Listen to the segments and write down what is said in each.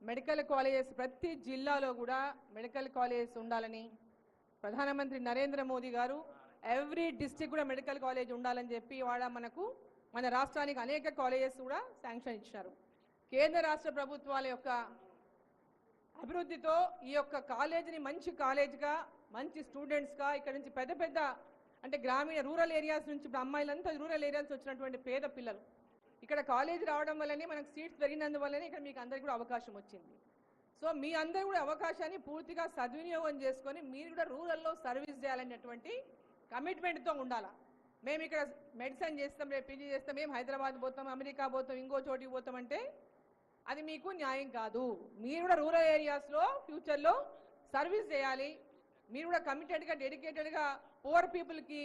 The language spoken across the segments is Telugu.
మెడికల్ కాలేజెస్ ప్రతి జిల్లాలో కూడా మెడికల్ కాలేజెస్ ఉండాలని ప్రధానమంత్రి నరేంద్ర మోదీ గారు ఎవ్రీ డిస్ట్రిక్ట్ కూడా మెడికల్ కాలేజ్ ఉండాలని చెప్పి మన రాష్ట్రానికి అనేక కాలేజెస్ కూడా శాంక్షన్ ఇచ్చారు. కేంద్ర రాష్ట్ర ప్రభుత్వాల యొక్క అభివృద్ధితో ఈ యొక్క కాలేజీని మంచి కాలేజ్గా మంచి స్టూడెంట్స్గా ఇక్కడ నుంచి పెద్ద పెద్ద అంటే గ్రామీణ రూరల్ ఏరియాస్ నుంచి ఇప్పుడు అమ్మాయిలంతా రూరల్ ఏరియాస్ వచ్చినటువంటి పేద పిల్లలు ఇక్కడ కాలేజ్ రావడం వల్లనే మనకు సీట్స్ పెరిగినందువల్లనే ఇక్కడ మీకు అందరికీ కూడా అవకాశం వచ్చింది. సో మీ అందరూ కూడా అవకాశాన్ని పూర్తిగా సద్వినియోగం చేసుకొని మీరు కూడా రూరల్లో సర్వీస్ చేయాలనేటువంటి కమిట్మెంట్తో ఉండాలా. మేము ఇక్కడ మెడిసిన్ చేస్తాం, రేపు పీజీ చేస్తాం, మేము హైదరాబాద్ పోతాం, అమెరికా పోతాం, ఇంకో చోటికి పోతామంటే అది మీకు న్యాయం కాదు. మీరు కూడా రూరల్ ఏరియాస్లో ఫ్యూచర్లో సర్వీస్ చేయాలి. మీరు కూడా కమిటెడ్గా డెడికేటెడ్గా పూర్ పీపుల్కి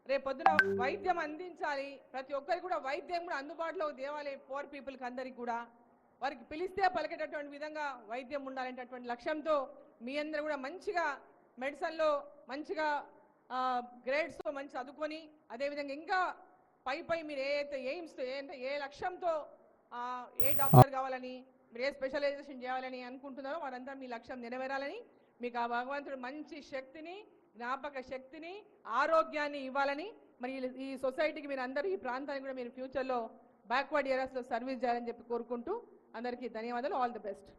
రేపొద్దున వైద్యం అందించాలి. ప్రతి ఒక్కరికి కూడా వైద్యం కూడా అందుబాటులో తేవాలి. పూర్ పీపుల్కి అందరికి కూడా వారికి పిలిస్తే పలికేటటువంటి విధంగా వైద్యం ఉండాలనేటటువంటి లక్ష్యంతో మీ అందరూ కూడా మంచిగా మెడిసిన్లో మంచిగా గ్రేడ్స్తో మంచి చదువుకొని అదేవిధంగా ఇంకా పై మీరు ఎయిమ్స్తో ఏ లక్ష్యంతో ఏ డాక్టర్ కావాలని మీరు ఏ స్పెషలైజేషన్ చేయాలని అనుకుంటున్నారో వారంతా మీ లక్ష్యం నెరవేరాలని మీకు ఆ భగవంతుడు మంచి శక్తిని జ్ఞాపక శక్తిని ఆరోగ్యాన్ని ఇవ్వాలని మరి ఈ సొసైటీకి మీరు అందరూ ఈ ప్రాంతానికి కూడా మీరు ఫ్యూచర్లో బ్యాక్వర్డ్ ఏరియాస్లో సర్వీస్ చేయాలని చెప్పి కోరుకుంటూ అందరికీ ధన్యవాదాలు. All the best.